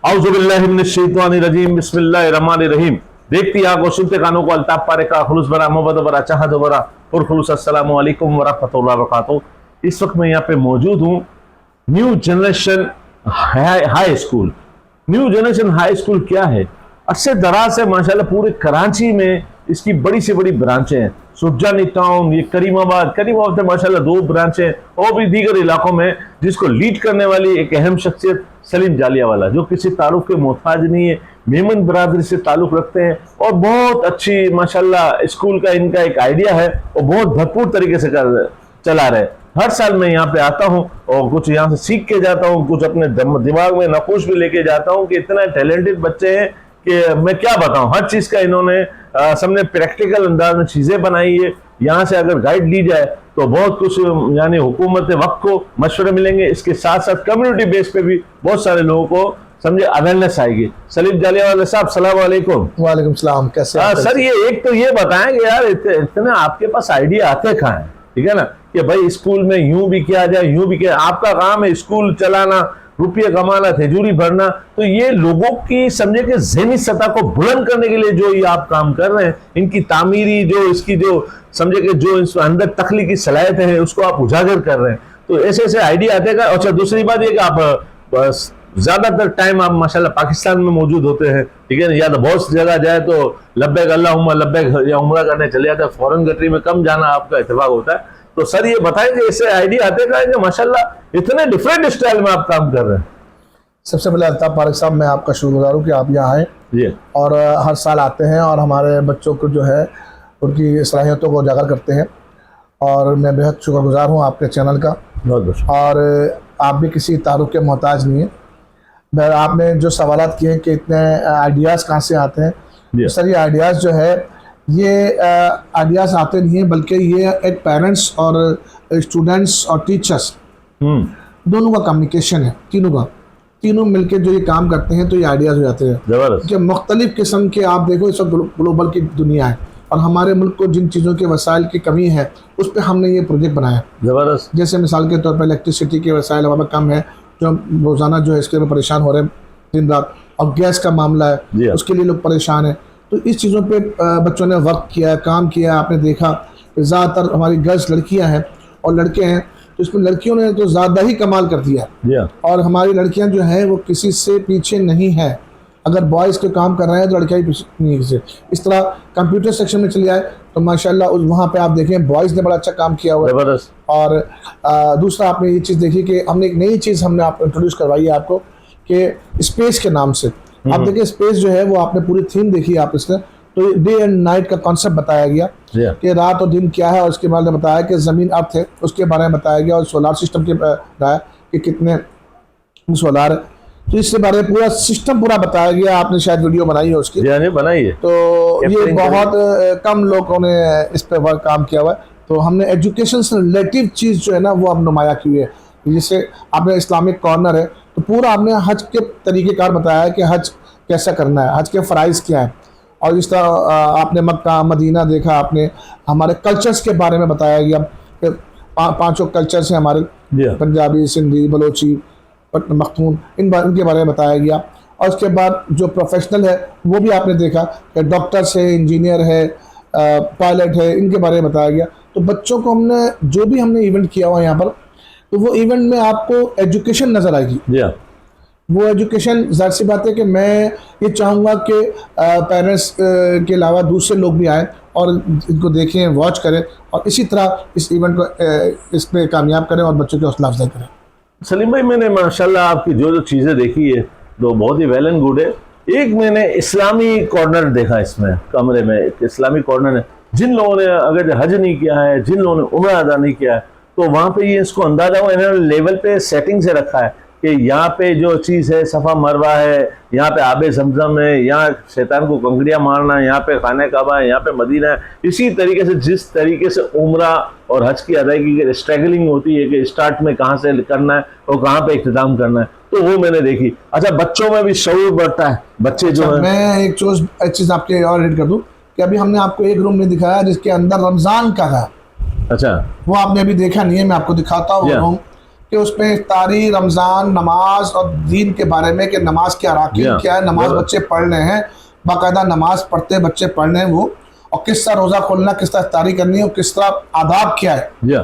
औज़ुबिल्लाहिमिनश्शैतानिर्रजीम बिस्मिल्लाहिर्रहमानिर्रहीम। देखती आंखों सुनते कानों को अल्ताफ पारे का खुलूस बरा मोहब्बत बरा चाहत बरा और खुलूस। अस्सलामु अलैकुम व रहमतुल्लाहि व बरकातुहू। इस वक्त मैं यहाँ पे मौजूद हूँ new generation high school. New generation high school क्या है? अरसे दराज से माशाल्लाह पूरे कराची में इसकी बड़ी से बड़ी ब्रांचें हैं। सुरजानी टाउन, ये करीमाबाद से माशाल्लाह 2 ब्रांचें और भी दीगर इलाकों में, जिसको लीड करने वाली एक अहम शख्सियत सलीम जालियावाला, जो किसी ताल्लुक के मोहताज नहीं है, मेमन बरादरी से ताल्लुक रखते हैं और बहुत अच्छी माशाल्लाह स्कूल का इनका एक आइडिया है और बहुत भरपूर तरीके से चला रहे। हर साल मैं यहाँ पे आता हूँ और कुछ यहाँ से सीख के जाता हूँ, कुछ अपने दिमाग में नकूश भी लेके जाता हूँ कि इतना टैलेंटेड बच्चे हैं कि मैं क्या बताऊँ। हर चीज़ का इन्होंने सबने प्रैक्टिकल अंदाज में चीज़ें बनाई है। यहाँ से अगर गाइड ली जाए तो बहुत कुछ यानी हुकूमत वक्त को मशवरे मिलेंगे। इसके साथ साथ कम्युनिटी बेस पे भी बहुत सारे लोगों को समझे अवेयरनेस आएगी। सलीम जालियावाला साहब, सलाम वालेकुम। वालेकुम सलाम। कैसे सर, ये एक तो ये बताएं कि यार इतने आपके पास आइडिया आते कहाँ हैं? ठीक है ना, कि भाई स्कूल में यूं भी किया जाए, यूं भी किया। आपका काम है स्कूल चलाना, रुपये कमाना, तिजोरी भरना। तो ये लोगों की समझे कि ज़हनी सतह को बुलंद करने के लिए जो ये आप काम कर रहे हैं, इनकी तामीरी जो इसकी जो समझे कि जो इस अंदर तख्लीकी सलाहियतें हैं उसको आप उजागर कर रहे हैं। तो ऐसे ऐसे आइडिया आते हैं। अच्छा, दूसरी बात ये कि आप बस ज्यादातर टाइम आप माशाल्लाह पाकिस्तान में मौजूद होते हैं, ठीक है ना। या तो बहुत जगह जाए तो लब्बैक अल्लाहुम्मा लब्बैक या उम्रा करने चले जाते हैं। फॉरेन कंट्री में कम जाना आपका इत्तेफाक होता है। तो सर ये बताएंगे इससे आइडिया आते हैं कि माशाल्लाह इतने डिफरेंट स्टाइल में आप काम कर रहे हैं? सबसे पहले अल्ताफ पारेख साहब, मैं आपका शुक्रगुजार हूँ कि आप यहाँ आए जी और हर साल आते हैं और हमारे बच्चों को जो है उनकी सलाहियतों को उजागर करते हैं। और मैं बेहद शुक्रगुजार हूँ आपके चैनल का। बहुत। और आप भी किसी तारुफ के मोहताज नहीं है। आपने जो सवालात किए हैं कि इतने आइडियाज़ कहाँ से आते हैं, सर ये आइडियाज़ जो है ये आइडियाज़ आते नहीं हैं, बल्कि ये एक पेरेंट्स और स्टूडेंट्स और टीचर्स दोनों का कम्युनिकेशन है। तीनों मिलकर जो ये काम करते हैं तो ये आइडियाज़ हो जाते हैं। ज़बरदस्त। कि मुख्तलिफ़ किस्म के आप देखो, इस वक्त ग्लोबल की दुनिया है और हमारे मुल्क को जिन चीज़ों के वसाइल की कमी है उस पर हमने ये प्रोजेक्ट बनाया। ज़बरदस्त। जैसे मिसाल के तौर पर इलेक्ट्रिसिटी के वसाइल हमारे कम है, जो रोज़ाना जो है इसके लिए परेशान हो रहे हैं दिन रात। और गैस का मामला है, उसके लिए लोग परेशान हैं। तो इस चीज़ों पे बच्चों ने वक्त किया, काम किया। आपने देखा कि ज़्यादातर हमारी गर्ल्स लड़कियां हैं और लड़के हैं, तो इसमें लड़कियों ने तो ज़्यादा ही कमाल कर दिया। और हमारी लड़कियां जो हैं वो किसी से पीछे नहीं हैं। अगर बॉयज़ के काम कर रहे हैं तो लड़कियां ही पीछे नहीं किसी। इस तरह कंप्यूटर सेक्शन में चले आए तो माशाल्लाह वहाँ पे आप देखें बॉयज़ ने बड़ा अच्छा काम किया हुआ है। और दूसरा आपने ये चीज़ देखी कि हमने एक नई चीज़ हमने आप इंट्रोड्यूस करवाई है आपको कि स्पेस के नाम से। आप देखिए स्पेस जो है वो आपने पूरी थीम देखी आप इसमें, तो डे एंड नाइट का कॉन्सेप्ट बताया गया कि रात और दिन क्या है। और उसके बाद बताया कि ज़मीन अर्थ है उसके बारे में बताया गया और सोलार सिस्टम के बताया कि कितने सोलार है। तो इसके बारे में पूरा सिस्टम पूरा बताया गया। आपने शायद वीडियो बनाई है उसकी, बनाई है। तो ये बहुत कम लोगों ने इस पर वर्क काम किया हुआ है। तो हमने एजुकेशन से रिलेटिव चीज़ जो है ना वो अब नुमाया की है। जैसे आपने इस्लामिक कॉर्नर है तो पूरा आपने हज के तरीक़ेकार बताया है कि हज कैसा करना है, हज के फ़राइज़ क्या है। और इस तरह आपने मक्का मदीना देखा, आपने हमारे कल्चर्स के बारे में बताया गया कि 5 कल्चर्स हैं हमारे, पंजाबी, सिंधी, बलोची, मखतून, इनके बारे में बताया गया। और उसके बाद जो प्रोफेशनल है वो भी आपने देखा कि डॉक्टर्स है, इंजीनियर है, पायलट है, इनके बारे में बताया गया। तो बच्चों को हमने जो भी हमने इवेंट किया हुआ यहाँ पर, तो वो इवेंट में आपको एजुकेशन नज़र आएगी। वो एजुकेशन ज़ाहिर सी बात है कि मैं ये चाहूँगा कि पेरेंट्स के अलावा दूसरे लोग भी आएँ और इनको देखें, वॉच करें और इसी तरह इस इवेंट को इस पर कामयाब करें और बच्चों की हौसला अफजाई करें। सलीम भाई, मैंने माशाल्लाह आपकी जो चीज़ें देखी है तो बहुत ही वेल एंड गुड है। एक मैंने इस्लामी कॉर्नर देखा, इसमें कमरे में एक इस्लामी कॉर्नर है। जिन लोगों ने अगर हज नहीं किया है, जिन लोगों ने उम्रा अदा नहीं किया है, तो वहाँ पे ये इसको अंदाजा हुआ इन्होंने लेवल पे सेटिंग से रखा है कि यहाँ पे जो चीज़ है सफ़ा मरवा है, यहाँ पे आबे जमजम है, यहाँ शैतान को कंकड़ियाँ मारना है, यहाँ पे खाने काबा है, यहाँ पे मदीना है। इसी तरीके से जिस तरीके से उम्रा और हज की अदायगी की स्ट्रगलिंग होती है कि स्टार्ट में कहाँ से करना है और कहाँ पे इख्तिताम करना है, तो वो मैंने देखी। अच्छा, बच्चों में भी शऊर बढ़ता है, बच्चे जो है। मैं एक चीज़ आपके और एड कर दूँ कि अभी हमने आपको एक रूम में दिखाया जिसके अंदर रमज़ान का था। अच्छा, वो आपने अभी देखा नहीं है, मैं आपको दिखाता हूँ रूम कि उसमें इफ्तारी, रमज़ान, नमाज और दीन के बारे में कि नमाज के अराकीन क्या है, नमाज बच्चे पढ़ रहे हैं, बाकायदा नमाज पढ़ते बच्चे पढ़ रहे हैं वो, और किस तरह रोज़ा खोलना, किस तरह इफ्तारी करनी है और किस तरह आदाब क्या है।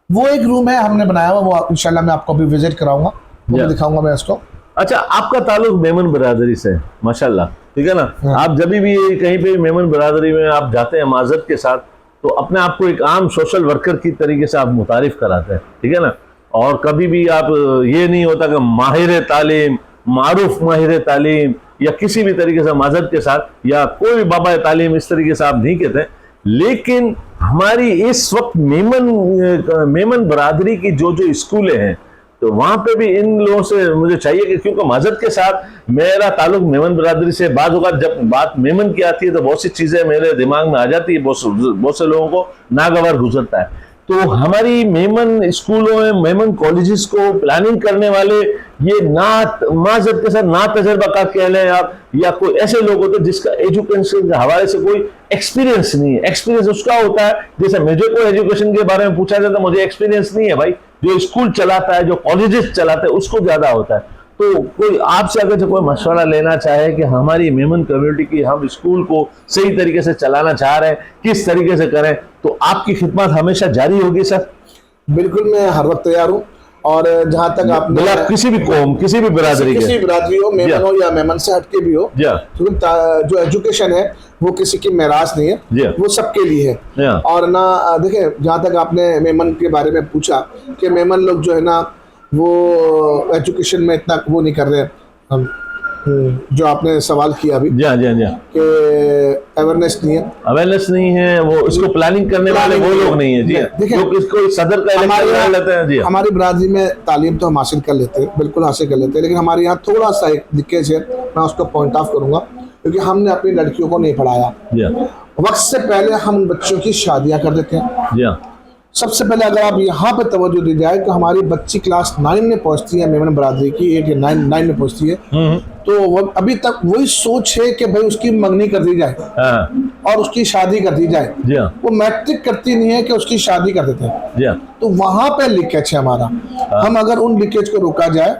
वो एक रूम है हमने बनाया हुआ, वो इंशाल्लाह मैं आपको भी विजिट कराऊंगा, वो भी दिखाऊंगा मैं इसको। अच्छा, आपका ताल्लुक मेमन बिरादरी से, माशाल्लाह, ठीक है ना। आप जब भी कहीं पे मेमन बिरादरी में आप जाते हैं माजरत के साथ, तो अपने आप को एक आम सोशल वर्कर की तरीके से आप मुतारिफ कराते हैं, ठीक है ना। और कभी भी आप ये नहीं होता कि माहिर तालीम, मारूफ माहिर तालीम या किसी भी तरीके से माजरत के साथ, या कोई भी बाबा तालीम इस तरीके से आप नहीं कहते। लेकिन हमारी इस वक्त मेमन बरादरी की जो जो स्कूलें हैं, तो वहां पे भी इन लोगों से मुझे चाहिए कि, क्योंकि माजरत के साथ मेरा ताल्लुक मेमन बरादरी से, बाद होगा जब बात मेमन की आती है तो बहुत सी चीजें मेरे दिमाग में आ जाती है, बहुत से लोगों को नागवार गुजरता है। तो हमारी मेमन स्कूलों में, मेमन कॉलेजेस को प्लानिंग करने वाले ये ना माजरत के साथ ना तजर्बाकार कह लें आप, या कोई ऐसे लोग होते हैं जिसका एजुकेशन के हवाले से कोई एक्सपीरियंस नहीं है। एक्सपीरियंस उसका होता है, जैसे मुझे कोई एजुकेशन के बारे में पूछा जाता है, मुझे एक्सपीरियंस नहीं है भाई, जो स्कूल चलाता है, जो कॉलेजेस चलाते हैं, उसको ज्यादा होता है। तो कोई आपसे अगर जो कोई मशवरा लेना चाहे कि हमारी मेमन कम्युनिटी की, हम स्कूल को सही तरीके से चलाना चाह रहे हैं, किस तरीके से करें, तो आपकी खिदमत हमेशा जारी होगी सर। बिल्कुल, मैं हर वक्त तैयार हूँ। और जहाँ तक आपने किसी भी कौम, किसी भी बिरादरी हो, मेमन हो या मेमन से हटके भी हो, क्योंकि जो एजुकेशन है वो किसी की मेराज नहीं है, वो सबके लिए है। और ना देखिए, जहाँ तक आपने मेमन के बारे में पूछा कि मेमन लोग जो है ना वो एजुकेशन में इतना वो नहीं कर रहे हैं, जो आपने सवाल किया अभी कि अवेयरनेस नहीं है, वो इसको प्लानिंग करने वाले वो लोग नहीं है। देखिए, इसको सदर का हमारी बरादरी में तालीम तो हम हासिल कर लेते हैं, बिल्कुल हासिल कर लेते हैं, लेकिन हमारे यहाँ थोड़ा सा एक लीकेज है, मैं उसको पॉइंट ऑफ करूंगा, क्योंकि हमने अपनी लड़कियों को नहीं पढ़ाया। वक्त से पहले हम बच्चों की शादियां कर देते हैं। सबसे पहले अगर आप यहाँ पे तवज्जो दी जाए तो हमारी बच्ची क्लास 9 में पहुंचती है, मेमन बरादरी की 8 या 9 में पहुंचती है, तो वो अभी तक वही सोच है कि भाई उसकी मंगनी कर दी जाए और उसकी शादी कर दी जाए। वो मैट्रिक करती नहीं है कि उसकी शादी कर देते हैं। तो वहां पे लीकेज है हमारा। हम अगर उन लीकेज को रोका जाए,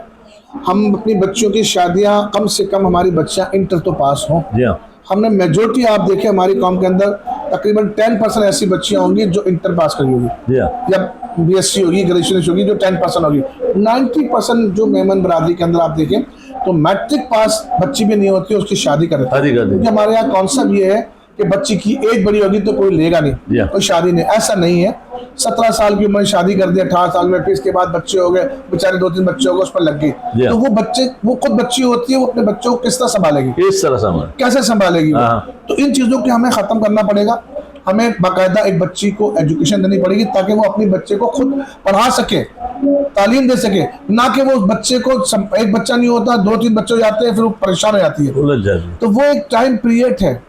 हम अपनी बच्चियों की शादियां, कम से कम हमारी बच्चियां इंटर तो पास हों। हमने मेजोरिटी आप देखें हमारी कौम के अंदर तकरीबन 10% ऐसी बच्चियां होंगी जो इंटर पास करी होगी, या बीएससी होगी, ग्रेजुएशन होगी, जो 10% होगी। 90% जो मेमन बरादरी के अंदर आप देखें तो मैट्रिक पास बच्ची भी नहीं होती, उसकी शादी कर देते हैं। क्योंकि हमारे यहाँ कॉन्सेप्ट ये है कि बच्ची की एज बड़ी होगी तो कोई लेगा नहीं, कोई शादी नहीं। ऐसा नहीं है, 17 साल की उम्र में शादी कर दी, 18 साल में, फिर इसके बाद बच्चे हो गए, बेचारे 2-3 बच्चे हो गए, उस पर लग गई। तो वो बच्चे, वो खुद बच्ची होती है, वो अपने बच्चों को किस तरह संभालेगी, कैसे संभालेगी? तो इन चीजों को हमें खत्म करना पड़ेगा। हमें बाकायदा एक बच्ची को एजुकेशन देनी पड़ेगी ताकि वो अपने बच्चे को खुद पढ़ा सके, तालीम दे सके, ना कि वो बच्चे को, एक बच्चा नहीं होता, 2-3 बच्चे हो जाते हैं, फिर वो परेशान हो जाती है। तो वो एक टाइम पीरियड है,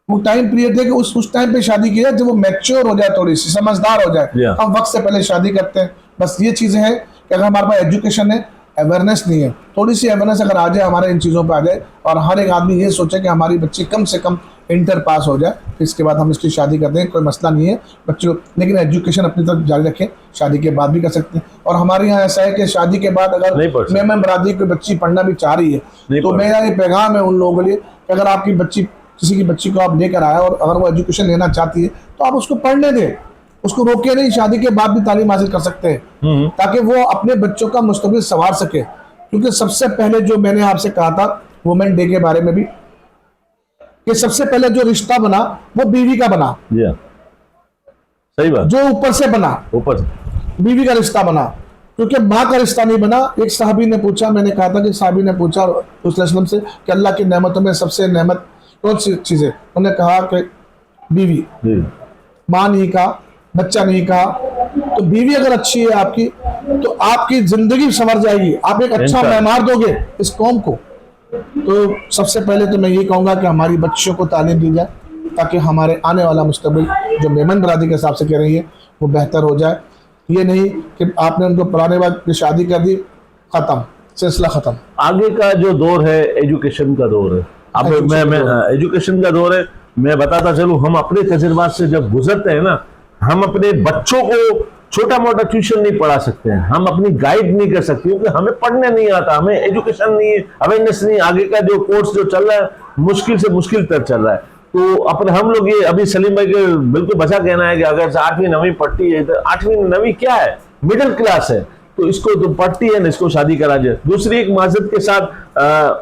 वो टाइम पीरियड है कि उस टाइम पे शादी की जाए जब वो मैच्योर हो जाए, थोड़ी सी समझदार हो जाए। हम वक्त से पहले शादी करते हैं। बस ये चीजें हैं कि अगर हमारे पास एजुकेशन है, अवेयरनेस नहीं है, थोड़ी सी अवेयरनेस अगर आ जाए, हमारे इन चीज़ों पे आ जाए, और हर एक आदमी ये सोचे कि हमारी बच्ची कम से कम इंटर पास हो जाए, फिर इसके बाद हम इसकी शादी कर दें, कोई मसला नहीं है बच्चों। लेकिन एजुकेशन अपनी तरफ जारी रखें, शादी के बाद भी कर सकते हैं। और हमारे यहाँ ऐसा है कि शादी के बाद अगर मेमन बरादरी की बच्ची पढ़ना भी चाह रही है तो मेरा ये पैगाम है उन लोगों के लिए कि अगर आपकी बच्ची, किसी की बच्ची को आप लेकर आए और अगर वो एजुकेशन लेना चाहती है तो आप उसको पढ़ने दें, उसको रोके नहीं, शादी के बाद भी तालीम हासिल कर सकते हैं ताकि वो अपने बच्चों का मुस्तकबिल संवार सके। क्योंकि सबसे पहले जो मैंने आपसे कहा था वुमेन डे के बारे में भी, कि सबसे पहले जो रिश्ता बना वो बीवी का बना। सही बात, जो ऊपर से बना, ऊपर बीवी का रिश्ता बना, क्योंकि माँ का रिश्ता नहीं बना। एक साहबी ने पूछा, मैंने कहा था कि साहबी ने पूछा उस से कि अल्लाह की नेमतों में सबसे नेमत कौन सी चीज है? उन्होंने कहा कि बीवी। माँ नहीं कहा, बच्चा नहीं कहा। तो बीवी अगर अच्छी है आपकी तो आपकी जिंदगी संवर जाएगी, आप एक अच्छा मेहमान दोगे इस कौम को। तो सबसे पहले तो मैं ये कहूँगा कि हमारी बच्चियों को तालीम दी जाए ताकि हमारे आने वाला मुस्तकबिल जो मेमन बरादरी के हिसाब से कह रही है वो बेहतर हो जाए। ये नहीं कि आपने उनको पढ़ाने बाद शादी कर दी, खत्म, सिलसिला खत्म। आगे का जो दौर है एजुकेशन का दौर है। अब मैं एजुकेशन का दौर है, मैं बताता चलूँ, हम अपने तजुर्बात से जब गुजरते हैं ना, हम अपने बच्चों को छोटा मोटा ट्यूशन नहीं पढ़ा सकते हैं, हम अपनी गाइड नहीं कर सकते क्योंकि हमें पढ़ने नहीं आता, हमें एजुकेशन नहीं है, अवेयरनेस नहीं, आगे का जो कोर्स जो चल रहा है मुश्किल से मुश्किल तक चल रहा है। तो अपने हम लोग ये अभी सलीम भाई के बिल्कुल बचा कहना है कि अगर 8वीं 9वीं पढ़ती है तो 8वीं 9वीं क्या है, मिडिल क्लास है, तो इसको तो पढ़ती है ना, इसको शादी करा जाए। दूसरी एक माजरत के साथ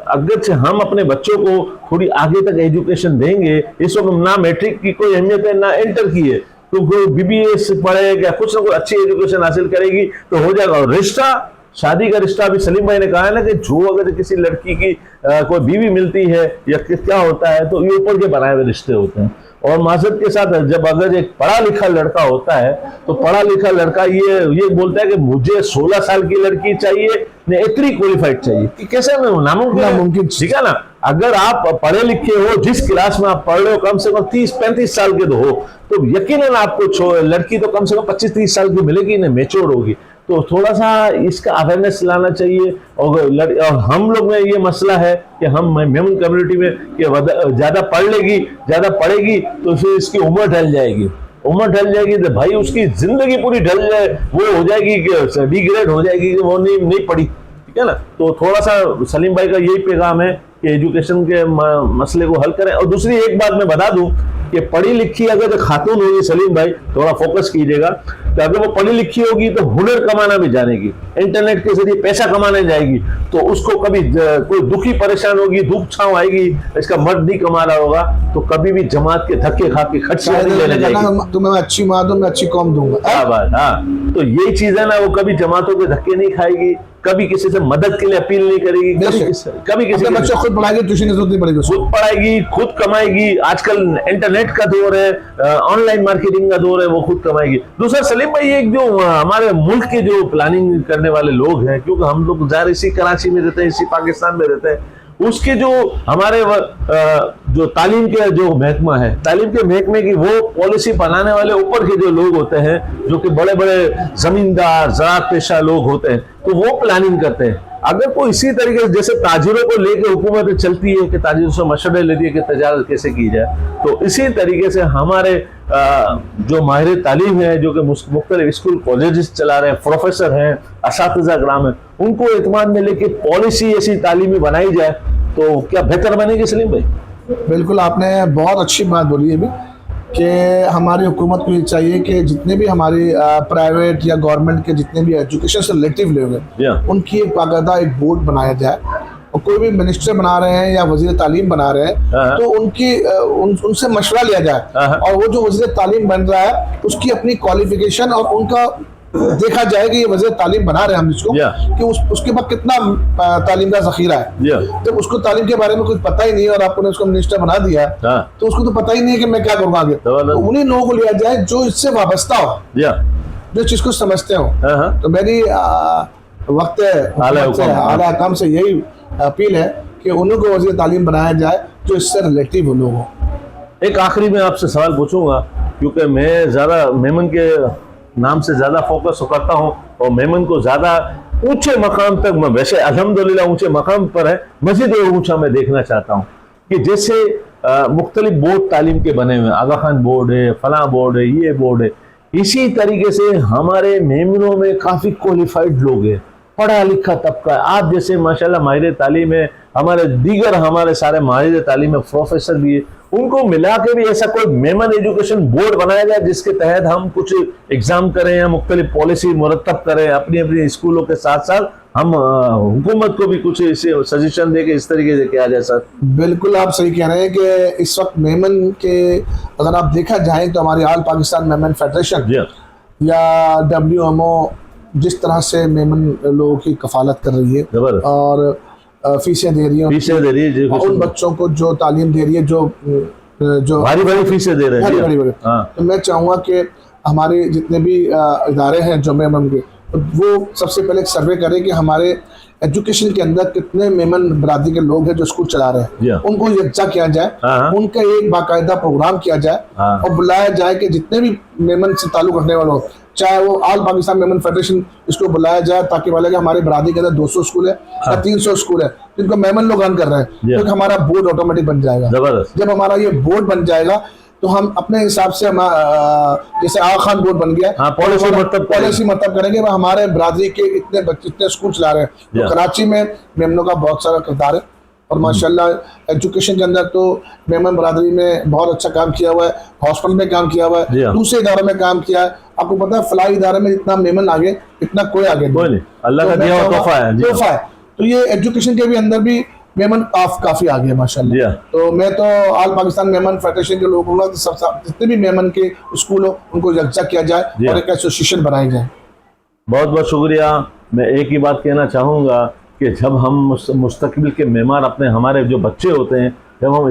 अगर से हम अपने बच्चों को थोड़ी आगे तक एजुकेशन देंगे, इस वक्त ना मैट्रिक की कोई अहमियत है ना इंटर की है, तो कोई BBA पढ़ेगा, कुछ ना कुछ अच्छी एजुकेशन हासिल करेगी तो हो जाएगा। और रिश्ता, शादी का रिश्ता, अभी सलीम भाई ने कहा है ना कि जो अगर किसी लड़की की कोई बीवी मिलती है या क्या होता है तो ये ऊपर के बनाए हुए रिश्ते होते हैं। और माजरत के साथ जब अगर एक पढ़ा लिखा लड़का होता है तो पढ़ा लिखा लड़का ये बोलता है कि मुझे 16 साल की लड़की चाहिए, ने इतनी क्वालिफाइड चाहिए कि कैसे में नामुमकिन, ठीक है ना। अगर आप पढ़े लिखे हो, जिस क्लास में आप पढ़ रहे हो, कम से कम 30-35 साल के तो हो, तो यकीनन आपको लड़की तो कम से कम 25-30 साल की मिलेगी, ने मैच्योर होगी। तो थोड़ा सा इसका अवेयरनेस लाना चाहिए। और हम लोग में ये मसला है कि हम मेमन कम्युनिटी में कि ज्यादा पढ़ लेगी, ज्यादा पढ़ेगी तो फिर इसकी उम्र ढल जाएगी, उम्र ढल जाएगी तो भाई उसकी जिंदगी पूरी ढल जाए, वो हो जाएगी कि डिग्रेड हो जाएगी कि वो नहीं पढ़ी, ठीक है ना। तो थोड़ा सा सलीम भाई का यही पैगाम है कि एजुकेशन के मसले को हल करें। और दूसरी एक बात मैं बता दूं कि पढ़ी लिखी अगर खातून होगी, सलीम भाई थोड़ा फोकस कीजिएगा, तो अगर वो पढ़ी लिखी होगी तो हुनर कमाना भी जानेगी, इंटरनेट के जरिए पैसा कमाने जाएगी, तो उसको कभी कोई दुखी परेशान होगी, दुख छाव आएगी, इसका मर्द नहीं कमा रहा होगा तो कभी भी जमात के धक्के खा के खर्चे नहीं लेने जाएगी। तुम्हें अच्छी माँ दूं, मैं अच्छी कौम दूंगा। क्या बात, हाँ। तो यही चीज है ना, वो कभी जमातों के धक्के नहीं खाएगी, कभी किसी से मदद के लिए अपील नहीं करेगी, कभी किसी बच्चों खुद पढ़ाएगी, ट्यूशन की जरूरत नहीं पड़ेगी, खुद पढ़ाएगी, खुद कमाएगी। आजकल इंटरनेट का दौर है, ऑनलाइन मार्केटिंग का दौर है, वो खुद कमाएगी। दूसरा सलीम भाई, एक जो हमारे मुल्क के जो प्लानिंग करने वाले लोग हैं, क्योंकि हम लोग ज़ाहिर इसी कराची में रहते हैं, इसी पाकिस्तान में रहते हैं, उसके जो हमारे जो तालीम के जो महकमा है, तालीम के महकमे की वो पॉलिसी बनाने वाले ऊपर के जो लोग होते हैं, जो कि बड़े बड़े जमींदार ज़राअत पेशा लोग होते हैं, तो वो प्लानिंग करते हैं। अगर कोई इसी तरीके से जैसे ताजिरों को लेकर हुकूमत चलती है कि ताजिरों से मशवरे लेती है कि तजारत कैसे की जाए, तो इसी तरीके से हमारे जो माहिर तालीम है, जो कि मुख्तलिफ स्कूल कॉलेजेस चला रहे हैं, प्रोफेसर हैं, असातिज़ा कराम हैं, उनको एतमाद में लेके पॉलिसी ऐसी तालीमी बनाई जाए तो क्या बेहतर बनेगी सलीम भाई? बिल्कुल, आपने बहुत अच्छी बात बोली है भी कि हमारी हुकूमत को ये चाहिए कि जितने भी हमारी प्राइवेट या गवर्नमेंट के जितने भी एजुकेशन से रिलेटिव लोग हैं, उनकी एक बाकायदा एक बोर्ड बनाया जाए। और कोई भी मिनिस्टर बना रहे हैं या वजीर तालीम बना रहे हैं तो उनकी उनसे मशवरा लिया जाए, और वो जो वजीर तालीम बन रहा है उसकी अपनी क्वालिफिकेशन और उनका देखा जाए कि ये वजीर तालीम बना रहे हैं हम इसको कि उसके बाद कितना तालीम का जखीरा है। जब उसको तालीम के बारे में कुछ पता ही नहीं और आपने उसको मिनिस्टर बना दिया तो उसको तो पता ही नहीं है कि मैं क्या करूँगा आगे। तो उन्हीं लोगों को लिया जाए जो इससे वाबस्ता हो, जो चीज को समझते हो। तो मेरी वक्त आला काम से यही अपील है कि उन्हीं को वजीर तालीम बनाया जाए जो इससे रिलेटिव लोग हो। एक आखिरी में आपसे सवाल पूछूंगा, क्योंकि मैं ज़्यादा मेमन के नाम से ज़्यादा फोकस करता हूँ और मेमन को ज़्यादा ऊंचे मकाम तक, मैं वैसे अल्हम्दुलिल्लाह ऊंचे मकाम पर है, मज़ीद ऊंचा मैं देखना चाहता हूँ कि जैसे मुख्तलिफ बोर्ड तालीम के बने हुए हैं, आगा खान बोर्ड है, फलां बोर्ड है, ये बोर्ड है, इसी तरीके से हमारे मेमनों में काफ़ी क्वालिफाइड लोग हैं, पढ़ा लिखा तबका है। आप जैसे माशाल्लाह माहिर तालीम है, हमारे दीगर हमारे सारे माहिर तालीम है, प्रोफेसर भी है, उनको मिला के भी ऐसा कोई मेमन एजुकेशन बोर्ड बनाया जाए जिसके तहत हम कुछ एग्जाम करें या मुख्तलिफ पॉलिसी मुरतब करें, अपनी अपनी स्कूलों के साथ साथ हम हुकूमत को भी कुछ इसे सजेशन दे के इस तरीके से किया जाए। सर बिल्कुल आप सही कह रहे हैं कि इस वक्त मेमन के अगर आप देखा जाए तो हमारी ऑल पाकिस्तान मेमन फेडरेशन या WMO जिस तरह से मेमन लोगों की कफालत कर रही है और फीसें दे रही है उन बच्चों को जो तालीम दे रही है, जो भारी फीसें दे रहे हैं, तो मैं चाहूँगा कि हमारे जितने भी इदारे हैं जो मेमन के, वो सबसे पहले एक सर्वे करें कि हमारे एजुकेशन के अंदर कितने मेमन बरादरी के लोग हैं जो स्कूल चला रहे हैं, उनको यकजा किया जाए, उनका एक बाकायदा प्रोग्राम किया जाए और बुलाया जाए कि जितने भी मेमन से ताल्लुक रखने वाले हो, चाहे वो ऑल पाकिस्तान मेमन फेडरेशन, इसको बुलाया जाए ताकि बोला कि हमारी बरादरी के अंदर 200 स्कूल है या 300 स्कूल है जिनको मेमन लोग रन कर रहे हैं, तो हमारा बोर्ड ऑटोमेटिक बन जाएगा। जब हमारा ये बोर्ड बन जाएगा तो हम अपने हिसाब से हम जैसे आगा खान बोर्ड बन गया, हाँ, पॉलिसी मतलब करेंगे। हमारे बरादरी के इतने बच्चे इतने स्कूल चला रहे हैं, तो कराची में मेमनों का बहुत सारा किरदार है और माशाल्लाह एजुकेशन के अंदर तो मेमन बरादरी में बहुत अच्छा काम किया हुआ है, हॉस्पिटल में काम किया हुआ है, दूसरे इदारों में काम किया है। आपको पता है फलाई इदारे में जितना मेमन आगे इतना कोई आगे नहीं, अल्लाह का दिया हुआ तोहफा है। तो ये एजुकेशन के भी अंदर भी मेमन काफी आगे है माशाल्लाह। तो मैं तो ऑल पाकिस्तान मेमन फेडरेशन के लोगों को जितने भी मेमन के स्कूल हो उनको यकजा किया जाए और एक एसोसिएशन बनाई जाए। बहुत बहुत शुक्रिया। मैं एक ही बात कहना चाहूँगा कि जब हम मुस्तकबिल के मेहमान अपने हमारे जो बच्चे होते हैं, जब हम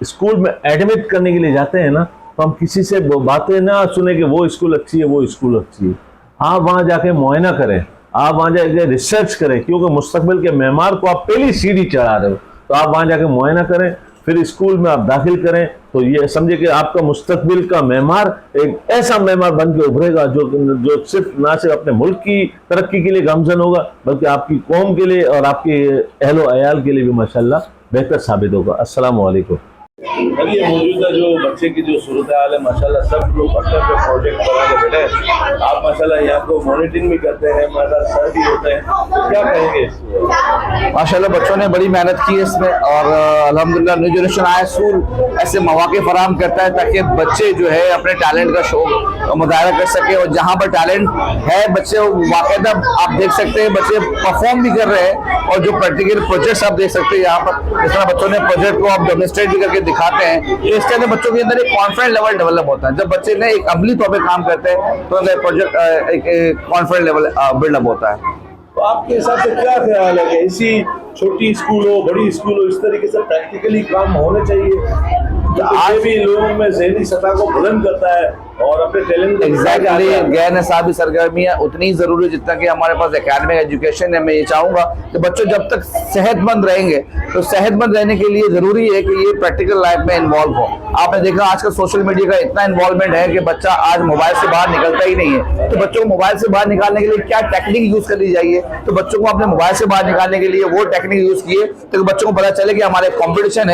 स्कूल में एडमिट करने के लिए जाते हैं ना, तो हम किसी से बातें ना सुने कि वो स्कूल अच्छी है, वो स्कूल अच्छी है। आप वहाँ जाके मुआयना करें, आप वहाँ जाके रिसर्च करें, क्योंकि मुस्तकबिल के मेहमान को आप पहली सीढ़ी चढ़ा रहे हो। तो आप वहाँ जाके मुआयना करें, फिर स्कूल में आप दाखिल करें, तो ये समझे कि आपका मुस्तकबिल का मेहमान एक ऐसा मेहमान बन के उभरेगा जो सिर्फ ना सिर्फ अपने मुल्क की तरक्की के लिए गमजन होगा, बल्कि आपकी कौम के लिए और आपके अहलो अयाल के लिए भी माशाल्लाह बेहतर साबित होगा। अस्सलाम वालेकुम। ये मौजूदा जो बच्चे की जो सूरत हाल है माशाल्लाह, सब लोग अपने अपने प्रोजेक्ट बना के बैठे हैं। आप माशाल्लाह यहाँ को मॉनिटरिंग भी करते हैं, हमारा सर भी होते हैं, तो क्या कहेंगे? माशाल्लाह बच्चों ने बड़ी मेहनत की है इसमें और अल्हम्दुलिल्लाह न्यू जनरेशन आया स्कूल ऐसे मौके फराहम करता है ताकि बच्चे जो है अपने टैलेंट का शौक मुजाहरा कर सके। और जहाँ पर टैलेंट है बच्चे बाकायदा आप देख सकते हैं बच्चे परफॉर्म भी कर रहे हैं, और जो प्रैक्टिकल प्रोजेक्ट्स आप देख सकते हैं यहाँ पर, जिस तरह बच्चों ने प्रोजेक्ट को आप डेमोन्स्ट्रेट भी करके दिखाते हैं, तो इसके अंदर बच्चों के अंदर एक कॉन्फिडेंस लेवल डेवलप होता है। जब बच्चे ने एक अमली तौर पर काम करते हैं तो प्रोजेक्ट एक कॉन्फिडेंस लेवल बिल्डअप होता है। तो आपके हिसाब से क्या ख्याल है कि ऐसी छोटी स्कूल हो, बड़ी स्कूल हो, इस तरीके से प्रैक्टिकली काम होने चाहिए? आज भी लोगों में ज़हनी सतह को बुलंद करता है और अपने टैलेंट को एग्जैक्टली गैर निसाबी सरगर्मियाँ उतनी जरूरी जितना कि हमारे पास एकेडमिक एजुकेशन है। मैं ये चाहूंगा कि बच्चों जब तक सेहतमंद रहेंगे, तो सेहतमंद रहने के लिए जरूरी है कि ये प्रैक्टिकल लाइफ में इन्वॉल्व हो। आपने देखा आजकल सोशल मीडिया का इतना इन्वॉल्वमेंट है कि बच्चा आज मोबाइल से बाहर निकलता ही नहीं है। तो बच्चों को मोबाइल से बाहर निकालने के लिए क्या टेक्निक यूज करनी चाहिए, तो बच्चों को अपने मोबाइल से बाहर निकालने के लिए वो टेक्निक यूज किए तो बच्चों को पता चले कि हमारे कॉम्पिटिशन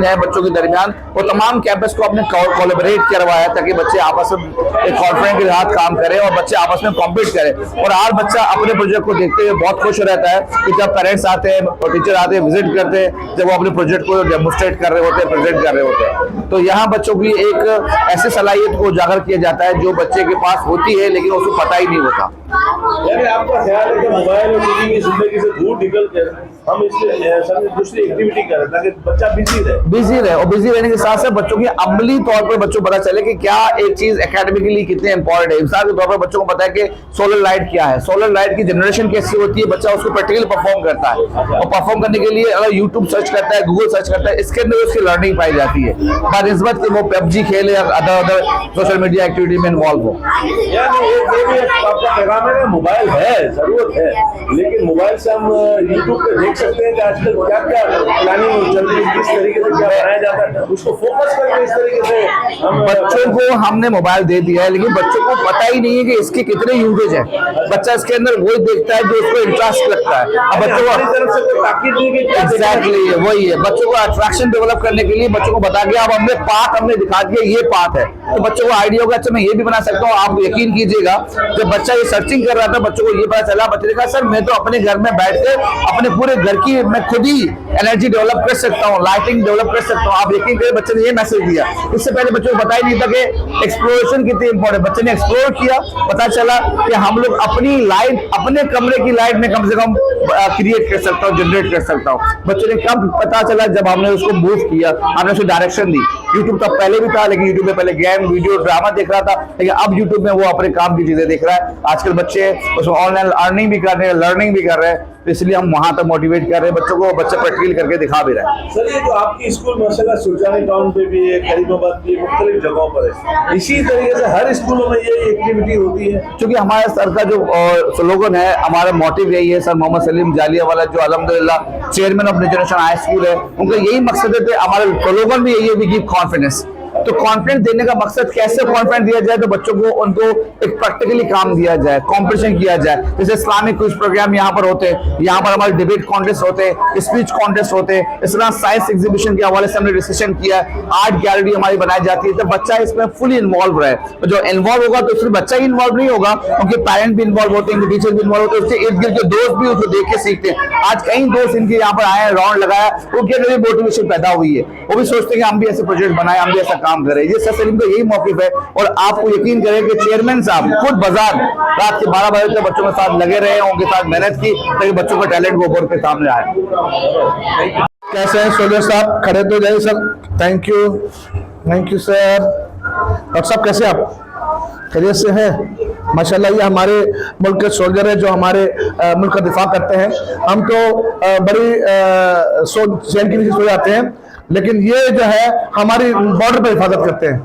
है बच्चों के दरमियान। वो तमाम कैंपस को अपने कोलैबोरेट करवाया ताकि बच्चे आपस में एक कॉन्फिडेंस के साथ काम करें और बच्चे आपस में कॉम्पीट करें। और हर बच्चा अपने प्रोजेक्ट को देखते हुए बहुत खुश रहता है कि जब पेरेंट्स आते हैं और टीचर आते हैं, विजिट करते हैं, जब वो अपने प्रोजेक्ट को डेमोन्स्ट्रेट कर रहे होते हैं, प्रेजेंट कर रहे होते हैं। तो यहाँ बच्चों की एक ऐसी सलाहियत को उजागर किया जाता है जो बच्चे के पास होती है लेकिन उसको पता ही नहीं होता। यानी आपका ख्याल है कि मोबाइल और टीवी की जिंदगी से दूर निकल कर हम इसलिए दूसरी एक्टिविटी करें ताकि बच्चा बिजी रहे और बिजी रहने के साथ साथ बच्चों की अमली तौर पर बच्चों को पता चले कि क्या एक चीज एकेडमिकली कितने इंपॉर्टेंट है। मिसाल के तौर पर बच्चों को पता है कि सोलर लाइट क्या है, सोलर लाइट की जनरेशन कैसी होती है, बच्चा उसको प्रैक्टिकली परफॉर्म करता है। और परफॉर्म करने के लिए अगर यूट्यूब सर्च करता है, गूगल सर्च करता है, इसके अंदर उसकी लर्निंग पाई जाती है बनिस्बत कि वो पबजी खेले या अदर सोशल मीडिया एक्टिविटी में इन्वॉल्व हो। मोबाइल है, जरूरत है, लेकिन मोबाइल से हम यूट्यूब पे देख सकते हैं कि आजकल क्या क्या प्लानिंग चल रही है, किस तरीके से क्या बनाया जाता है, उसको फोकस करके इस तरीके से हम बच्चों को हमने मोबाइल दे दिया है लेकिन बच्चों को पता ही नहीं है कि इसके कितने यूजेज हैं। बच्चा इसके अंदर वही देखता है जो उसको इंटरेस्ट लगता है। अब बच्चों को तरफ से कोई ताकीद नहीं कि एग्जैक्टली वही है, बच्चों को अट्रैक्शन डेवलप करने के लिए बच्चों को बता दिया, अब हमने दिखा दिया ये पार्ट है, तो बच्चों को आइडिया होगा अच्छा मैं ये भी बना सकता हूँ। आप यकीन कीजिएगा जब बच्चा ये सर्चिंग कर रहा था बच्चों को ये पता चला, बच्चे ने कहा सर मैं तो अपने घर में बैठ के अपने पूरे घर की मैं खुद ही एनर्जी डेवलप कर सकता हूँ, लाइटिंग डेवलप कर सकता हूँ। आप यकीन करें बच्चे ने ये मैसेज दिया, इससे पहले बच्चों को पता ही नहीं था कि एक्सप्लोरेशन कितनी इंपॉर्टेंट। बच्चे ने एक्सप्लोर किया, पता चला कि हम लोग अपनी लाइट अपने कमरे की लाइट में कम से कम क्रिएट कर सकता हूँ, जनरेट कर सकता हूँ। बच्चे ने कब पता चला जब हमने उसको मूव किया, हमने उसको डायरेक्शन दी। यूट्यूब तो पहले भी था लेकिन यूट्यूब में पहले गेम वीडियो ड्रामा देख रहा था, लेकिन अब यूट्यूब में वो अपने काम की चीजें देख रहा है। आजकल बच्चे उसमें ऑनलाइन अर्निंग भी कर रहे हैं, लर्निंग भी कर रहे हैं, तो इसलिए हम वहां तक मोटिवेट कर रहे हैं बच्चों को, बच्चे प्रैक्टिकल करके दिखा भी रहे हैं। सर ये जो आपकी स्कूल माशाल्लाह सुल्तानी टाउन पे भी है, करीमाबाद भी मुख्तलिफ जगहों पर है, इसी तरीके से हर स्कूलों में ये एक्टिविटी होती है? क्योंकि हमारे सर का जो स्लोगन है, हमारा मोटिव यही है। सर मोहम्मद सलीम जालिया वाला जो अल्हम्दुलिल्लाह chairman of new generation high school है, उनका यही मकसद है, हमारा स्लोगन भी यही है, वी गिव कॉन्फिडेंस। तो कॉन्फिडेंस देने का मकसद कैसे कॉन्फिडेंस दिया जाए, तो बच्चों को उनको एक प्रैक्टिकली काम दिया जाए, कॉम्पिटिशन किया जाए। जैसे इस्लामिक कुछ प्रोग्राम यहाँ पर होते हैं, यहाँ पर हमारे डिबेट कॉन्टेस्ट होते हैं, स्पीच कॉन्टेस्ट होते हैं, इस तरह साइंस एग्जीबिशन के हवाले से हमने डिस्कशन किया है, आर्ट गैलरी हमारी बनाई जाती है। तो बच्चा इसमें फुली इन्वॉल्व रहे, तो जो इन्वॉल्व होगा तो सिर्फ बच्चा ही इन्वॉल्व नहीं होगा, उनके पेरेंट भी इन्वॉल्व होते हैं, उनके टीचर भी इन्वॉल्व होते हैं, उसके इर्द गिर्द के दोस्त भी उसको देख के सीखते हैं। आज कई दोस्त इनके यहाँ पर आए, राउंड लगाया, उनके अंदर भी मोटिवेशन पैदा हुई है, वो भी सोचते हैं कि हम भी ऐसे प्रोजेक्ट बनाए, हम भी ऐसा काम करें। ये सर सलीम का यही मौक़िफ़ है, और आपको यकीन करें कि चेयरमैन साहब खुद बाजार रात के 12 बजे तक बच्चों के साथ लगे रहे, उनके साथ मेहनत की ताकि बच्चों का टैलेंट वो उभर के सामने आए। कैसे हैं सोल्जर साहब? खड़े तो जाइए sir. Thank you sir. Doctor साहब कैसे आप? खैरियत से हैं? माशाल्लाह, ये हमारे मुल्क के सोल्जर है जो हमारे मुल्क का दिफा करते हैं। हम तो बड़ी चैन के नीचे सो जाते हैं, लेकिन ये जो है हमारी बॉर्डर पर हिफाजत करते हैं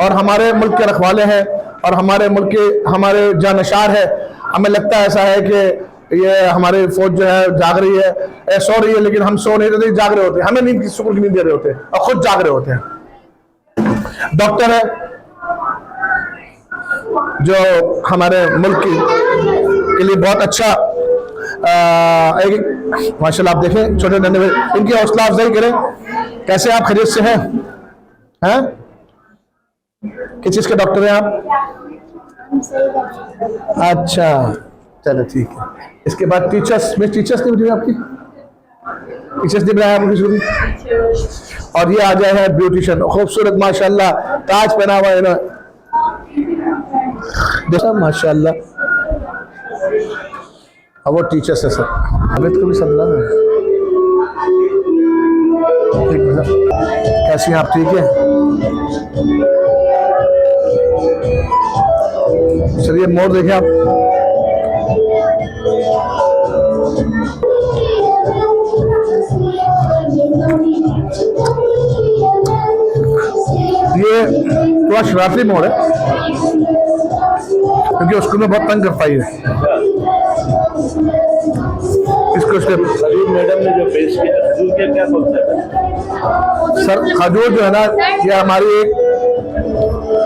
और हमारे मुल्क के रखवाले हैं और हमारे मुल्क के हमारे जानशार है। हमें लगता है ऐसा है कि ये हमारी फौज जो है जाग रही है, सो रही है, लेकिन हम सो नहीं रहे, जाग रहे होते हैं। हमें नींद की सुकून की नींद दे रहे होते हैं और खुद जाग रहे होते हैं। डॉक्टर है जो हमारे मुल्क के लिए बहुत अच्छा माशाल्लाह। आप देखें छोटे नन्हे बच्चे, इनकी हौसला अफजाई करें। कैसे आप? खैरियत से हैं? किस चीज के डॉक्टर हैं आप? अच्छा, चलो ठीक है। इसके बाद टीचर्स नहीं बताइए आपकी, टीचर्स नहीं बनाया आपको किसी भी। और ये आ जाए है ब्यूटिशियन, खूबसूरत माशाल्लाह, ताज पहना हुआ है ना, देखा माशाल्लाह। अब वो टीचर्स है सर, अमित को भी सदला है। कैसी हैं आप? ठीक है। चलिए मोर देखें आप। ये थोड़ा शरारती मोर है क्योंकि उसको मैं बहुत तंग करता ही है। इसको खजूर मैडम ने जो पेश किया, खजूर के क्या कॉन्सेप्ट है? सर खजूर जो है ना, ये हमारी एक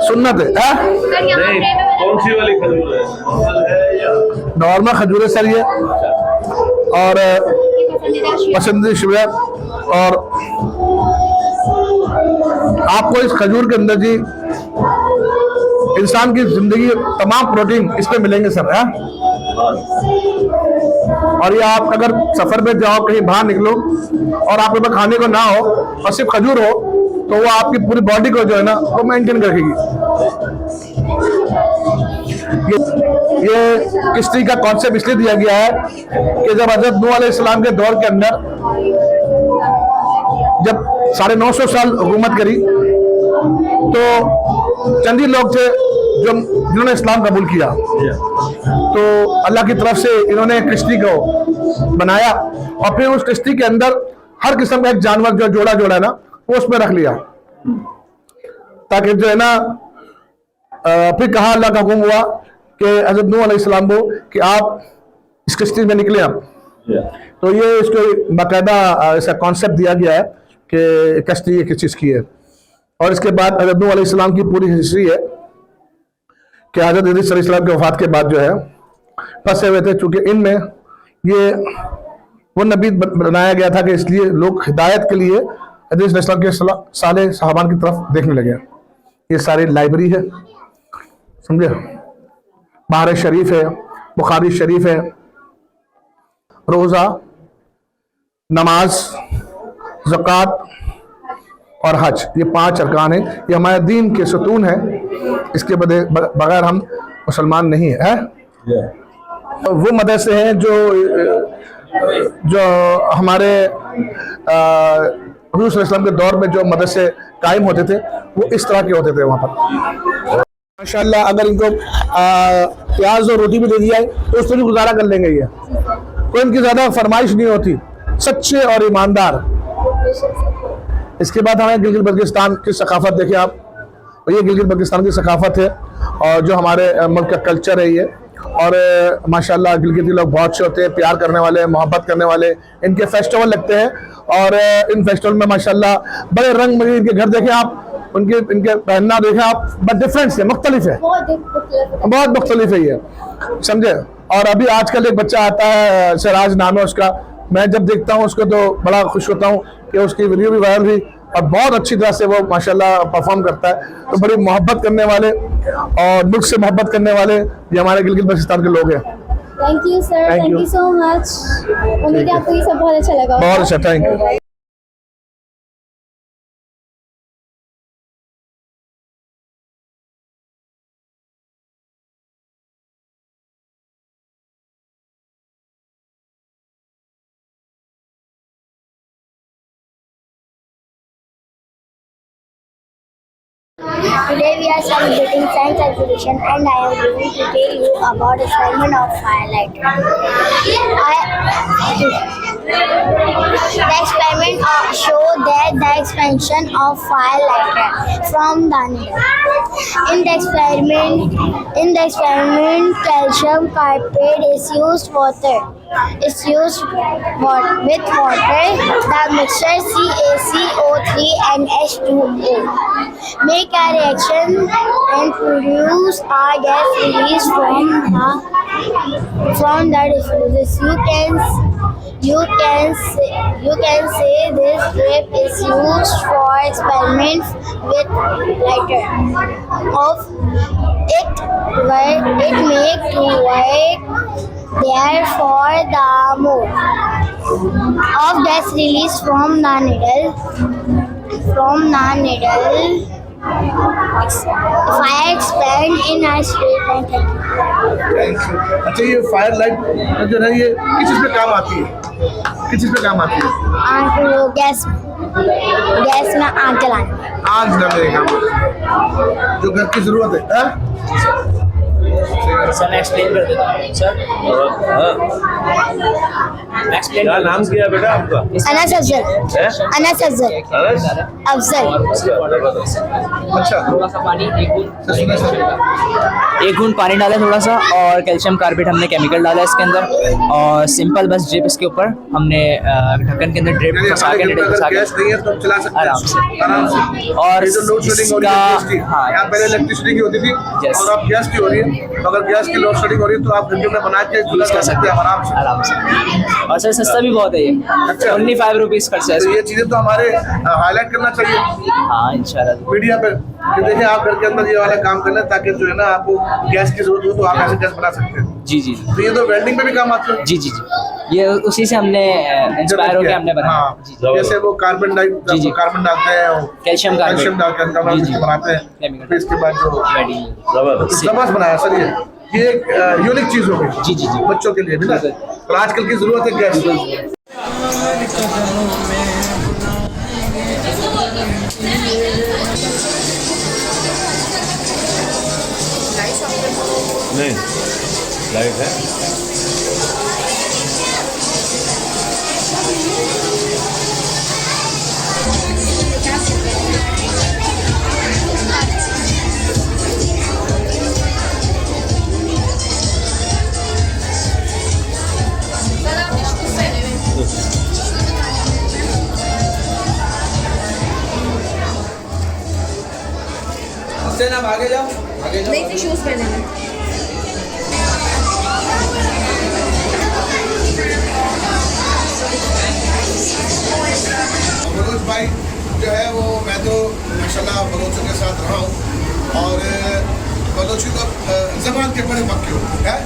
सुन्नत है। नहीं, कौन सी वाली खजूर है? नॉर्मल खजूर है सर ये, और पसंदीदा शिवराय। और आपको इस खजूर के अंदर जी इंसान की जिंदगी तमाम प्रोटीन इसमें मिलेंगे सर, है। और ये आप अगर सफर में जाओ, कहीं बाहर निकलो और आपके पास खाने को ना हो और सिर्फ खजूर हो, तो वो आपकी पूरी बॉडी को जो है ना वो मेंटेन रखेगी। ये किश्ती का कॉन्सेप्ट इसलिए दिया गया है कि जब हजरत नूह अलैहिस्सलाम के दौर के अंदर जब 950 साल हुकूमत करी, तो चंद ही लोग थे जिन्होंने इस्लाम कबूल किया। तो अल्लाह की तरफ से इन्होंने किश्ती को बनाया और फिर उस किश्ती के अंदर हर किस्म का एक जानवर जो जोड़ा है ना, वो उसमें रख लिया, ताकि जो है ना फिर कहा अल्लाह का हुक्म हुआ कि हज़रत नूह अलैहिस्सलाम को कि आप इस किश्ती में निकले आप। तो ये इसको बाकायदा ऐसा कॉन्सेप्ट दिया गया है कि कश्ती किस चीज़ की है। और इसके बाद हज़रत नूह अलैहिस्सलाम की पूरी हिस्ट्री है कि हज़रत इदरीस अलैहिस्सलाम के वफात के बाद जो है फंसे हुए थे, चूँकि इनमें ये वो नबी बनाया गया था कि इसलिए लोग हिदायत के लिए इदरीस अलैहिस्सलाम के साले सहाबान की तरफ देखने लगे। ये सारी लाइब्रेरी है, समझे। बहार शरीफ है, बुखारी शरीफ है, रोज़ा, नमाज, ज़कात और हज, ये 5 अरकान हैं। ये हमारे दीन के सतून हैं, इसके बगैर हम मुसलमान नहीं है। वो मदरसे हैं जो हमारे हुज़ूर सल्लल्लाहु अलैहि वसल्लम के दौर में जो मदरसे कायम होते थे वो इस तरह के होते थे वहाँ पर। माशाल्लाह, अगर इनको प्याज और रोटी भी दे दिया है तो उससे भी गुजारा कर लेंगे। ये कोई इनकी ज़्यादा फरमाइश नहीं होती, सच्चे और ईमानदार। इसके बाद हमें गिलगित बल्तिस्तान की सकाफत देखें आप, और ये गिलगित बल्तिस्तान की सकाफत है और जो हमारे मुल्क का कल्चर है ये। और माशाल्लाह गिलगिती लोग बहुत अच्छे होते हैं, प्यार करने वाले, मोहब्बत करने वाले। इनके फेस्टिवल लगते हैं और इन फेस्टिवल में माशाल्लाह बड़े रंग में इनके घर देखें आप, उनके इनके पहनना देखा आप, बट डिफरेंस है, मुख्तलिफ है, बहुत मुख्तलिफ है ये, समझे। और अभी आजकल एक बच्चा आता है, सिराज नाम है उसका, मैं जब देखता हूँ उसको तो बड़ा खुश होता हूँ कि उसकी वीडियो भी वायरल हुई और बहुत अच्छी तरह से वो माशाल्लाह परफॉर्म करता है। तो बड़ी मोहब्बत करने वाले और मुल्क से मोहब्बत करने वाले ये हमारे गिलगित बल्तिस्तान के लोग हैं। Thank you sir, Thank thank you. You so much. उम्मीद है आपको ये सब बहुत अच्छा लगा। बहुत अच्छा, thank you. Today we are celebrating science exhibition and I am going to tell you about the experiment of firelighter. The experiment show that the expansion of firelighter from the needle. In the experiment, calcium carbide is used with water. The mixture CaCO3 and H2O make a reaction and produce a gas released from the diffusers. You can say this grip is used for experiments with lighter of it make to work. Therefore, the more of gas released from the needle, fire expand in a straight line. Thank you. अच्छा, ये fire light जो है ये किस चीज़ पे काम आती है, किस चीज़ पे काम आती है? आग वो गैस में आग जलाने। आग जलाने का काम आती है, जो घर की जरूरत है, हाँ? सर मैं एक्सप्लेन कर देता हूँ सर। हाँ, एक्सप्लेन क्या नाम किया बेटा आपका? अनस अफजल। अनस? अफजल। अच्छा, थोड़ा सा पानी, सुना सर। एक घूंट पानी डाला थोड़ा सा और कैल्शियम कार्बेट हमने केमिकल डाला इसके अंदर और सिंपल बस ड्रिप इसके ऊपर हमने ढक्कन के अंदर ड्रिप यानी फंसा हमारे के घर में अगर गैस नहीं है तो हम चला सकते हैं आराम से। आराम से। और ये जो लोड शेडिंग हो रही है गैस की, हाँ, यहाँ पहले इलेक्ट्रिसिटी की होती थी Yes. और अब गैस की हो रही है। तो अगर गैस की लोड शेडिंग हो रही है तो आप घर में बना के चूल्हा कर सकते हैं आराम से। आराम से। और सर सस्ता भी बहुत है ये, अच्छा। ओनली 5 रुपीज़ खर्चा है तो इसमें। ये चीजें तो हमारे हाईलाइट करना चाहिए हाँ इंशाल्लाह। मीडिया पे कि देखिए आप घर के अंदर ये वाला काम कर लें ताकि जो है ना आपको गैस की जरूरत हो तो आप ऐसे गैस बना सकते हैं। जी जी जी तो ये तो वेल्डिंग में भी काम आते हैं। जी जी जी, ये उसी से हमने इंस्पायर होकर हमने बनाया। हाँ, जी जी। जैसे वो कार्बन जी, जी। कार्बन डालते हैं, कैल्शियम कार्बेट। कैल्शियम डालकर जी, जी। बनाते हैं। केमिकल। फिर इसके बाद जो रेडी। जबरदस्त। जबरदस्त बनाया सर ये एक यूनिक चीज हो गई जी, जी, जी। बच्चों के लिए भी ना। और आजकल की जरूरत है गैस। नहीं, लाइट है। आगे जाओ, आगे जाओ। नहीं फिर शूज पहने हैं। मनोज भाई जो है वो मैं तो माशाल्लाह बलोचों के साथ रहा हूँ और बलोची तो जबान के बड़े पक्के होते हैं।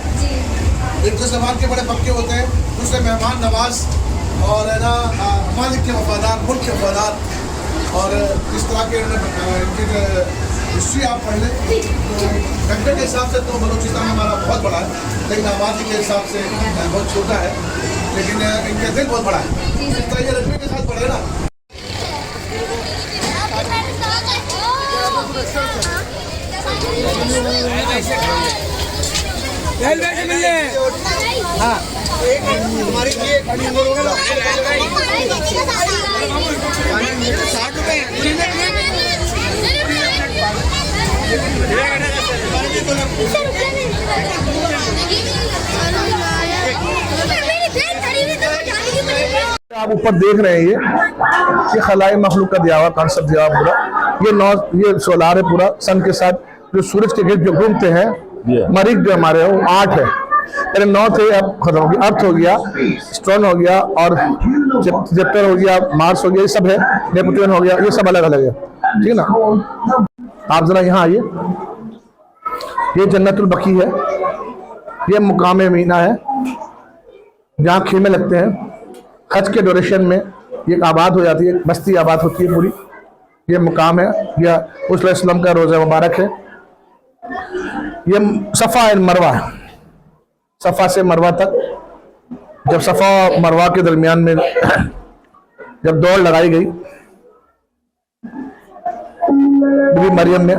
एक तो जबान के बड़े पक्के होते हैं, दूसरे मेहमान नवाज और है ना मालिक के वफादार, मुल्क के वफादार। और इस तरह के इनकी हिस्ट्री आप पढ़ लें तो घंटे के हिसाब से तो बलूचिस्तान हमारा बहुत बड़ा है, लेकिन आबादी के हिसाब से बहुत छोटा है, लेकिन इनका दिल बहुत बड़ा है। इस तरह ये रग्बी के साथ पढ़े ना। हाँ, हमारी ये 60 आप ऊपर देख रहे हैं ये खलाई मखलूक का दिया हुआ कॉन्सेप्ट दिया हुआ पूरा। ये सोलार है पूरा सन के साथ, जो सूरज के गिर्द जो घूमते हैं, मरीज जो हमारे हैं वो 8 है, पहले 9 थे, अब खत्म हो गया। अर्थ हो गया, स्ट्रॉन हो गया, और जेप्टर हो गया, मार्स हो गया, ये सब है, नेपट्यून हो गया, ये सब अलग अलग है, ठीक है ना। आप जरा यहाँ आइए, ये जन्नतुल बकी है, ये मुकाम मीना है जहाँ खेमे लगते हैं। हज के ड्यूरेशन में ये आबाद हो जाती है, बस्ती आबाद होती है पूरी। ये मुकाम है, या उसलम का रोज़ा मुबारक है। ये सफ़ा एंड मरवा है, सफ़ा से मरवा तक, जब सफ़ा और मरवा के दरमियान में जब दौड़ लगाई गई बीबी मरियम ने,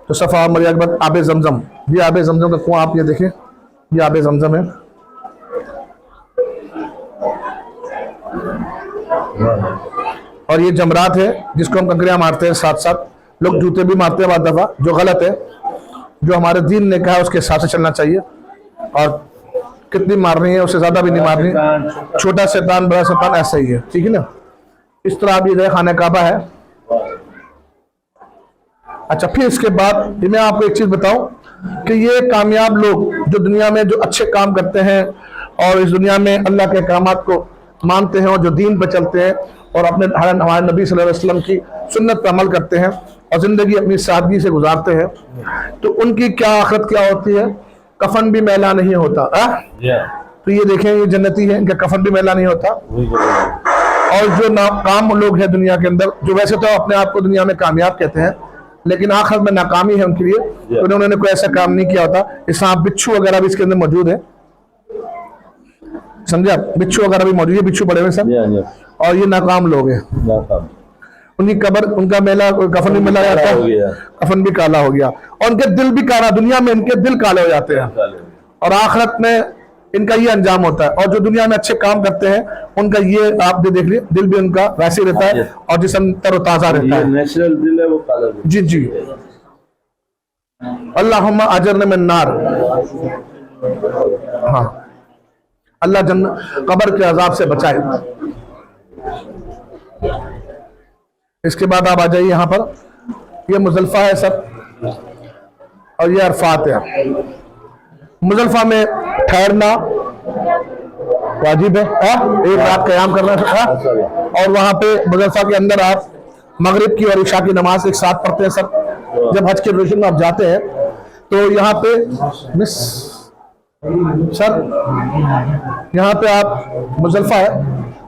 तो सफ़ा और मरवा के बाद आबे जमजम, ये आबे जमजम का कुआं आप ये देखें, ये आबे जमजम है। और ये जमरात है जिसको हम कंकरियां मारते हैं, साथ साथ लोग जूते भी मारते हैं बाद दफा, जो गलत है। जो हमारे दीन ने कहा उसके हिसाब से चलना चाहिए, और कितनी मारनी है, उससे ज्यादा भी नहीं मारनी। छोटा शैतान बड़ा शैतान ऐसा ही है, ठीक है ना। इस तरह आप ये गए, खाना काबा है। अच्छा, फिर इसके बाद मैं आपको एक चीज बताऊं कि ये कामयाब लोग जो दुनिया में जो अच्छे काम करते हैं और इस दुनिया में अल्लाह के अहकामात को मानते हैं और जो दीन पर चलते हैं और अपने हमारे नबी सल्लल्लाहु अलैहि वसल्लम की सुन्नत पर अमल करते हैं और जिंदगी अपनी सादगी से गुजारते हैं, तो उनकी क्या आखिरत क्या होती है, कफन भी मैला नहीं होता। तो ये देखें, ये जन्नती है, इनका कफन भी मैला नहीं होता। और जो नाकाम लोग हैं दुनिया के अंदर, जो वैसे तो अपने आप को दुनिया में कामयाब कहते हैं लेकिन आखिर में नाकामी है उनके लिए, तो उन्होंने कोई ऐसा काम नहीं किया होता। इस सांप बिच्छू वगैरह भी इसके अंदर मौजूद है, समझे आप, बिच्छू वगैरह भी मौजूद है, बिच्छू बड़े हुए सब। और ये नाकाम लोग हैं, उनकी कब्र, उनका मेला, कफन भी मिला जाता है, कफन भी काला हो गया, और उनके दिल भी काला, दुनिया में इनके दिल काले हो जाते हैं और आखिरत में इनका ये अंजाम होता है। और जो दुनिया में अच्छे काम करते हैं उनका ये आप भी देख लीजिए, दिल भी उनका वैसे ही रहता है और जिस्म तरोताजा रहता है। नेचुरल दिल है वो काला दिल। जी जी, अल्लाहुम्मा अजरना मिन नार। हाँ, अल्लाह कब्र के अजाब से बचाए। इसके बाद आप आ जाइए यहाँ पर, ये मुजल्फा है सब और ये अरफात है। मुजल्फा में ठहरना वाजिब है, एक रात क़याम करना है। और वहाँ पे मुजल्फा के अंदर आप मगरिब की और इशा की नमाज एक साथ पढ़ते हैं सब। जब हज के ड्यूरेशन में आप जाते हैं तो यहाँ पे मिस सर, यहाँ पे आप मुजल्फा है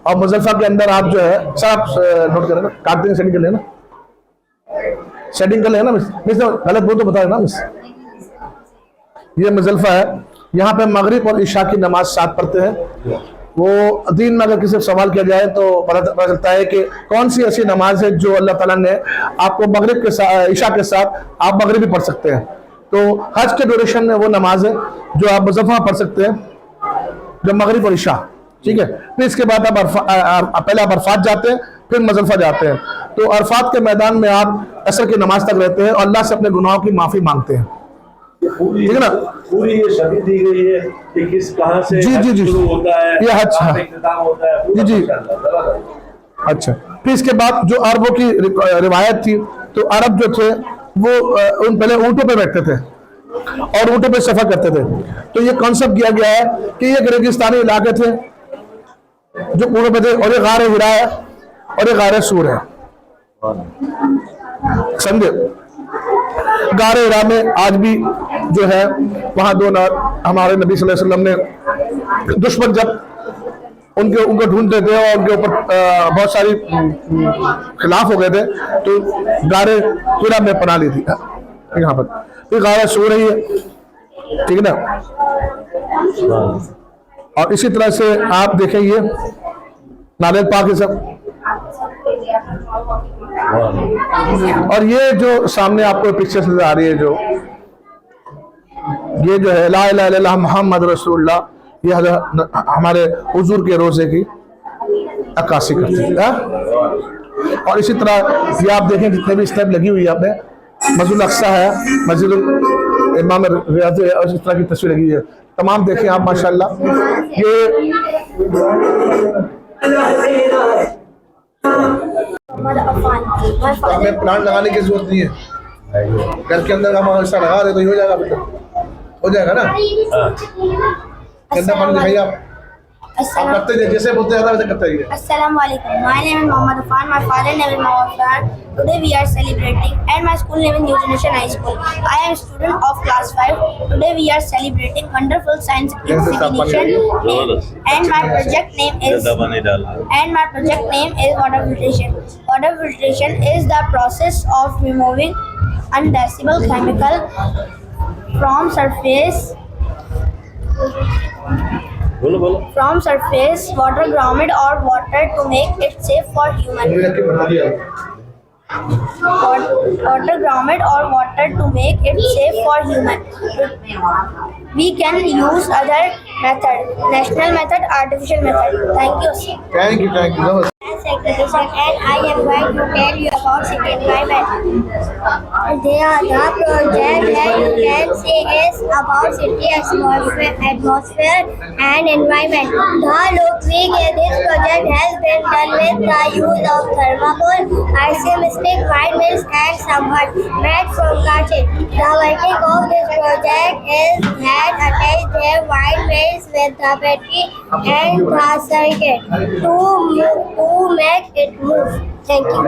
और मुजल्फा के अंदर आप जो है सर, आप नोट करें ना, काट देंगे, सेटिंग कर लेना, सेटिंग कर लेना मिस, गलत बोल तो बता देना मिस। ये मुजल्फा है, यहाँ पे मगरिब और इशा की नमाज साथ पढ़ते हैं। वो दीन में अगर किसी से सवाल किया जाए तो पता चलता है कि कौन सी ऐसी नमाज है जो अल्लाह ताला ने आपको मगरिब के साथ, इशा के साथ आप मगरिब भी पढ़ सकते हैं। तो हज के ड्यूरेशन में वो नमाज है जो आप मुजल्फा पढ़ सकते हैं, जो मगरिब और इशा, ठीक है। फिर इसके बाद आप पहले आप अरफात जाते हैं, फिर मुजल्फा जाते हैं। तो अरफात के मैदान में आप असर की नमाज तक रहते हैं और अल्लाह से अपने गुनाहों की माफी मांगते हैं, ठीक है ना। पूरी ये शर्त दी गई है कि किस कहां से जी जी जी शुरू होता है, ये हज इख्तिताम होता है, जी जी। अच्छा, फिर इसके बाद जो अरबों की रिवायत थी, तो अरब जो थे वो उन पहले ऊँटों पे बैठते थे और ऊँटों पे सफर करते थे। तो ये कॉन्सेप्ट किया गया है कि ये रेगिस्तानी इलाके थे जो ऊँटों पे थे, और ये गारे हिरा है और ये गारे सूर है, समझे। गारे हिरा में आज भी जो है वहां हमारे नबी सल्लल्लाहु अलैहि वसल्लम ने दुश्मन जब उनको ढूंढते थे और उनके ऊपर बहुत सारी खिलाफ हो गए थे, तो गारे हिरा में पनाह ली थी यहाँ पर। तो गारा सो रही है, ठीक है ना। और इसी तरह से आप देखें, ये नारियल पाक है सब। और ये जो सामने आपको पिक्चर्स नजर आ रही है, ये जो है ला इलाहा इल्लल्लाह मुहम्मद रसूलुल्लाह, ये हमारे हुजूर के रोजे की अक्कासी करती है। और इसी तरह ये आप देखें जितने भी स्टेप लगी हुई है, आपने मस्जिद अक्सा है, मस्जिद इमाम रियाज है, और इस तरह की तस्वीर लगी हुई है, तमाम देखें आप माशाल्लाह। ये Muhammad Afan. My father. हमें प्लांट लगाने की जरूरत नहीं है, घर के अंदर हम ऐसा लगा दे तो ही हो जाएगा बेटा, हो जाएगा ना। गंदा पानी दिखाइए आप करते जाइए, जैसे बोलते हैं वैसे करते जाइए। Assalamu alaikum. My name is Muhammad Afan. My father name is Muhammad Afan. Today we are celebrating, and my school name is New Generation High School. I am a student of class 5. Today we are celebrating wonderful science exhibition, and my project name is water filtration. Water filtration is the process of removing undesirable chemical from surface. From surface water, grounded or water to make it safe for human. Water, grounded or water to make it safe for human. We can use other method, national method, artificial method. Thank you, sir. Thank you नमस्ते। And I am going to tell you about city environment. The project that you can see is about city atmosphere and environment. This project has been done with the use of thermocol, isometric windmills and sunburn made from cartridge. The working of this project is that attach their windmills with the battery and the circuit to make it move. Thank you.